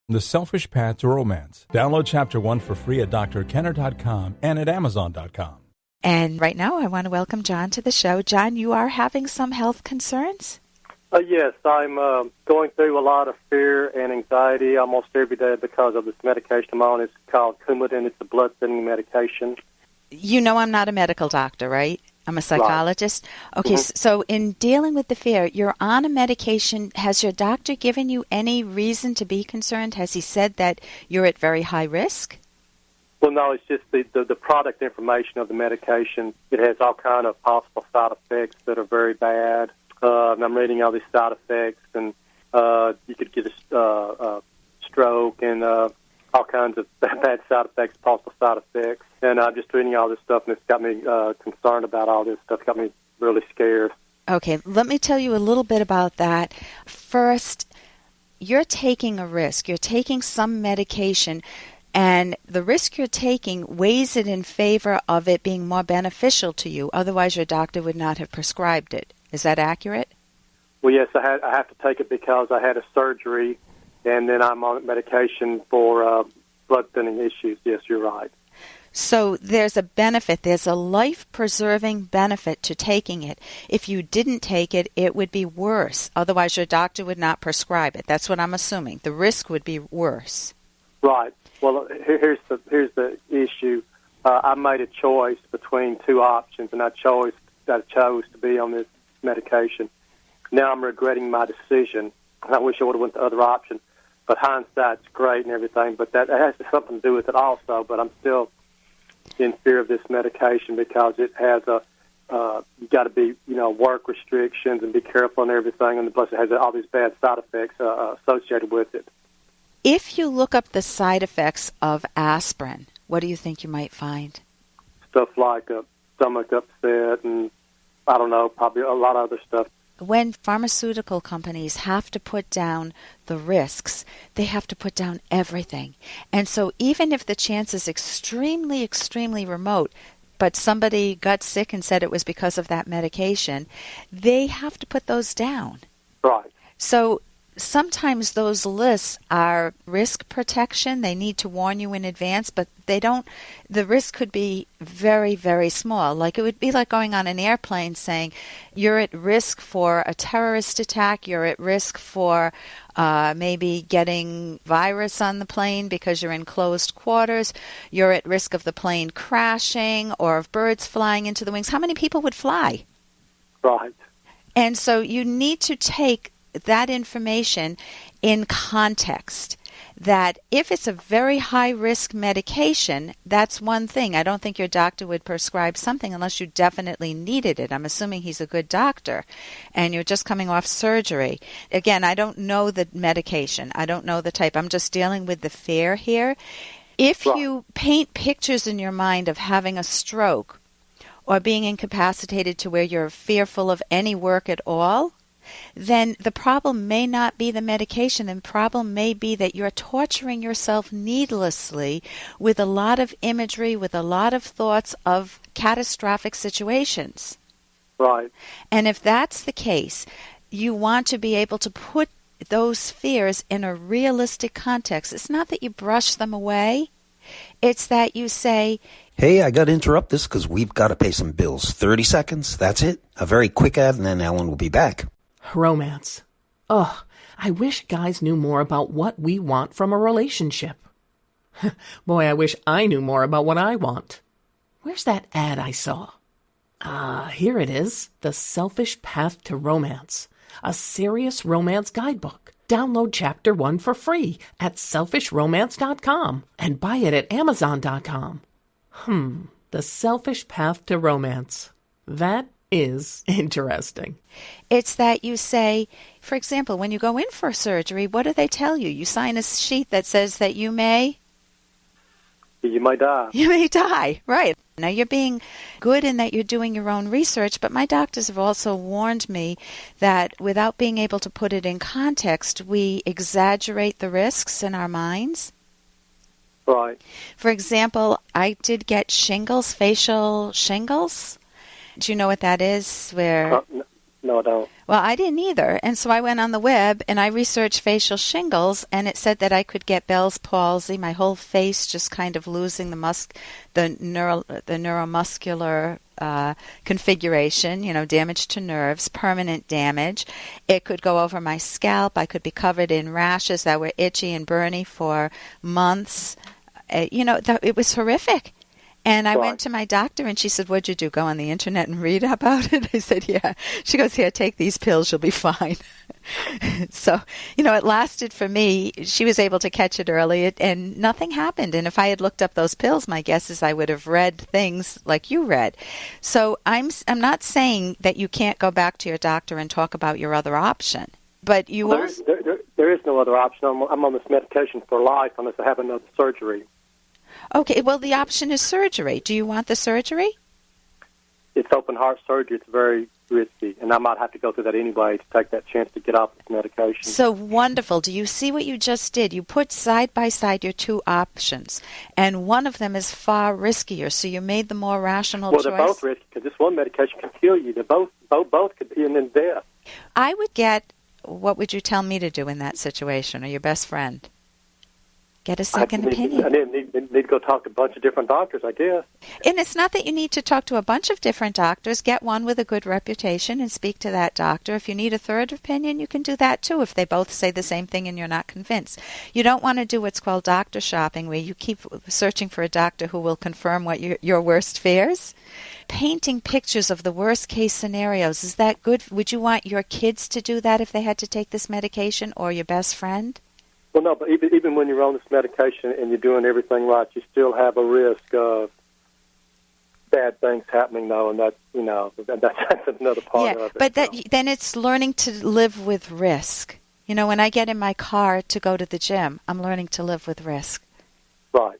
The Selfish Path to Romance. Download Chapter 1 for free at drkenner.com and at amazon.com. And right now I want to welcome John to the show. John, you are having some health concerns? Yes, I'm going through a lot of fear and anxiety almost every day because of this medication I'm on. It's called Coumadin. It's a blood-thinning medication. You know I'm not a medical doctor, right? I'm a psychologist. Right. Okay, so in dealing with the fear, you're on a medication. Has your doctor given you any reason to be concerned? Has he said that you're at very high risk? Well, no, it's just the product information of the medication. It has all kind of possible side effects that are very bad. And I'm reading all these side effects, and you could get a stroke and all kinds of bad side effects, possible side effects. And I'm just reading all this stuff, and it's got me concerned about all this stuff. It's got me really scared. Okay, let me tell you a little bit about that. First, you're taking a risk. You're taking some medication, and the risk you're taking weighs it in favor of it being more beneficial to you. Otherwise, your doctor would not have prescribed it. Is that accurate? Well, yes, I have to take it because I had a surgery, and then I'm on medication for blood thinning issues. Yes, you're right. So there's a benefit. There's a life-preserving benefit to taking it. If you didn't take it, it would be worse. Otherwise, your doctor would not prescribe it. That's what I'm assuming. The risk would be worse. Right. Well, here's the issue. I made a choice between two options, and I chose to be on this medication. Now I'm regretting my decision. I wish I would have went the other option, but hindsight's great and everything. But that has something to do with it also. But I'm still in fear of this medication because it has you got to be work restrictions and be careful and everything, and plus it has all these bad side effects associated with it. If you look up the side effects of aspirin, what do you think you might find? Stuff like stomach upset and I don't know, probably a lot of other stuff. When pharmaceutical companies have to put down the risks, they have to put down everything. And so even if the chance is extremely, extremely remote, but somebody got sick and said it was because of that medication, they have to put those down. Right. So sometimes those lists are risk protection. They need to warn you in advance, but they don't. The risk could be very, very small. Like it would be like going on an airplane saying you're at risk for a terrorist attack, you're at risk for maybe getting virus on the plane because you're in closed quarters, you're at risk of the plane crashing or of birds flying into the wings. How many people would fly? Right. And so you need to take that information in context, that if it's a very high-risk medication, that's one thing. I don't think your doctor would prescribe something unless you definitely needed it. I'm assuming he's a good doctor, and you're just coming off surgery. Again, I don't know the medication. I don't know the type. I'm just dealing with the fear here. If you paint pictures in your mind of having a stroke or being incapacitated to where you're fearful of any work at all, then the problem may not be the medication. The problem may be that you're torturing yourself needlessly with a lot of imagery, with a lot of thoughts of catastrophic situations. Right. And if that's the case, you want to be able to put those fears in a realistic context. It's not that you brush them away. It's that you say, hey, I got to interrupt this because we've got to pay some bills. 30 seconds, that's it. A very quick ad, and then Ellen will be back. Romance. Ugh, I wish guys knew more about what we want from a relationship. Boy, I wish I knew more about what I want. Where's that ad I saw? Here it is. The Selfish Path to Romance. A serious romance guidebook. Download Chapter 1 for free at selfishromance.com and buy it at amazon.com. The Selfish Path to Romance. That is interesting. It's that you say, for example, when you go in for surgery, what do they tell you? You sign a sheet that says that you may die. You may die, right. Now, you're being good in that you're doing your own research, but my doctors have also warned me that without being able to put it in context, we exaggerate the risks in our minds. Right. For example, I did get shingles, facial shingles. Do you know what that is? No, No, I don't. Well, I didn't either. And so I went on the web and I researched facial shingles, and it said that I could get Bell's palsy, my whole face just kind of losing the neuromuscular configuration, damage to nerves, permanent damage. It could go over my scalp. I could be covered in rashes that were itchy and burny for months. It was horrific. And I went to my doctor, and she said, "What'd you do, go on the internet and read about it?" I said, "Yeah." She goes, "Here, take these pills. You'll be fine." So, it lasted for me. She was able to catch it early, and nothing happened. And if I had looked up those pills, my guess is I would have read things like you read. So I'm not saying that you can't go back to your doctor and talk about your other option. But you also... There is no other option. I'm on this medication for life unless I have another surgery. Okay, well, the option is surgery. Do you want the surgery? It's open heart surgery. It's very risky, and I might have to go through that anyway to take that chance to get off this medication. So wonderful. Do you see what you just did? You put side by side your two options, and one of them is far riskier, so you made the more rational choice. Well, they're both risky because this one medication can kill you. They both could be in death. I would get, what would you tell me to do in that situation, or your best friend? Get a second opinion. I need to go talk to a bunch of different doctors, I guess. And it's not that you need to talk to a bunch of different doctors. Get one with a good reputation and speak to that doctor. If you need a third opinion, you can do that too if they both say the same thing and you're not convinced. You don't want to do what's called doctor shopping, where you keep searching for a doctor who will confirm what your worst fears. Painting pictures of the worst case scenarios, is that good? Would you want your kids to do that if they had to take this medication, or your best friend? Well, no, but even when you're on this medication and you're doing everything right, you still have a risk of bad things happening, though, and that's another part of it. But then it's learning to live with risk. When I get in my car to go to the gym, I'm learning to live with risk. Right.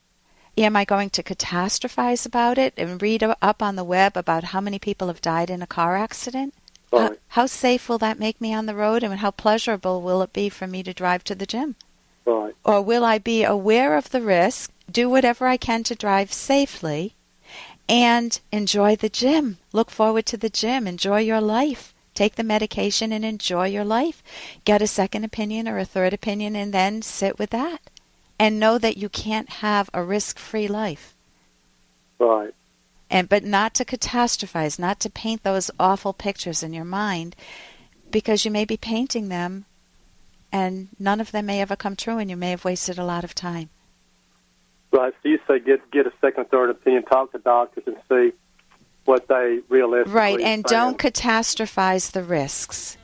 Am I going to catastrophize about it and read up on the web about how many people have died in a car accident? Right. How safe will that make me on the road, and how pleasurable will it be for me to drive to the gym? Right. Or will I be aware of the risk, do whatever I can to drive safely, and enjoy the gym? Look forward to the gym. Enjoy your life. Take the medication and enjoy your life. Get a second opinion or a third opinion, and then sit with that. And know that you can't have a risk-free life. Right. But not to catastrophize, not to paint those awful pictures in your mind, because you may be painting them and none of them may ever come true, and you may have wasted a lot of time. Right. So you say get a second, third opinion, talk to doctors, and see what they realistically Right, and think. don't catastrophize the risks.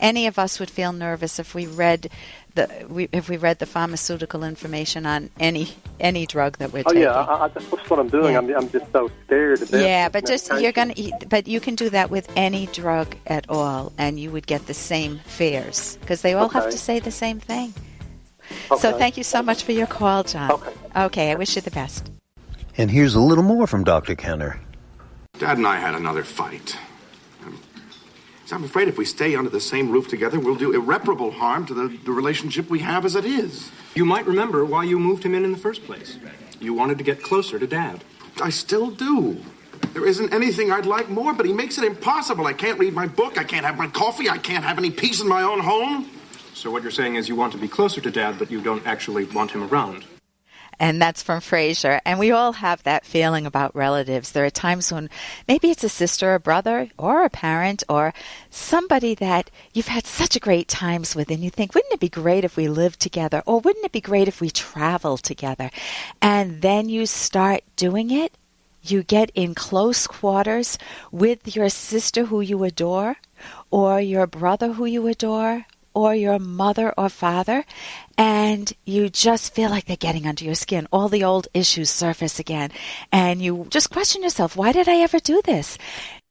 Any of us would feel nervous if we read the pharmaceutical information on any drug that we're taking. Yeah, that's what I'm doing. Yeah. I'm just so scared to death. Yeah, but but you can do that with any drug at all, and you would get the same fears because they all have to say the same thing. Okay. So thank you so much for your call, John. Okay, I wish you the best. And here's a little more from Dr. Kenner. Dad and I had another fight. I'm afraid if we stay under the same roof together, we'll do irreparable harm to the relationship we have as it is. You might remember why you moved him in the first place. You wanted to get closer to Dad. I still do. There isn't anything I'd like more, but he makes it impossible. I can't read my book, I can't have my coffee, I can't have any peace in my own home. So what you're saying is you want to be closer to Dad, but you don't actually want him around. And that's from Fraser. And we all have that feeling about relatives. There are times when maybe it's a sister, a brother, or a parent, or somebody that you've had such a great times with, and you think, wouldn't it be great if we lived together? Or wouldn't it be great if we traveled together? And then you start doing it. You get in close quarters with your sister who you adore, or your brother who you adore, or your mother or father, and you just feel like they're getting under your skin. All the old issues surface again, and you just question yourself, why did I ever do this?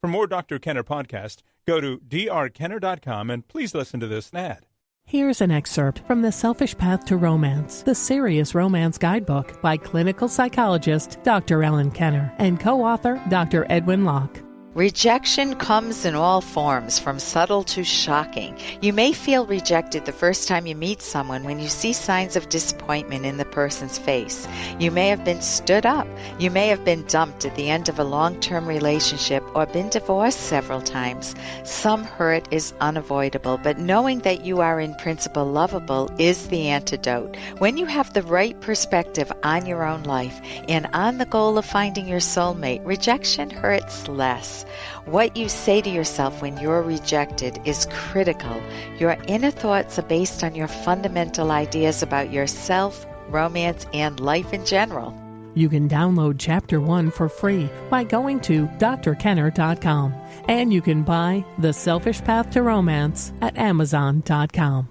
For more Dr. Kenner podcast, go to drkenner.com and please listen to this ad. Here's an excerpt from The Selfish Path to Romance, the Serious Romance Guidebook by clinical psychologist Dr. Ellen Kenner and co-author Dr. Edwin Locke. Rejection comes in all forms, from subtle to shocking. You may feel rejected the first time you meet someone when you see signs of disappointment in the person's face. You may have been stood up. You may have been dumped at the end of a long-term relationship or been divorced several times. Some hurt is unavoidable, but knowing that you are in principle lovable is the antidote. When you have the right perspective on your own life and on the goal of finding your soulmate, rejection hurts less. What you say to yourself when you're rejected is critical. Your inner thoughts are based on your fundamental ideas about yourself, romance, and life in general. You can download Chapter 1 for free by going to drkenner.com. And you can buy The Selfish Path to Romance at Amazon.com.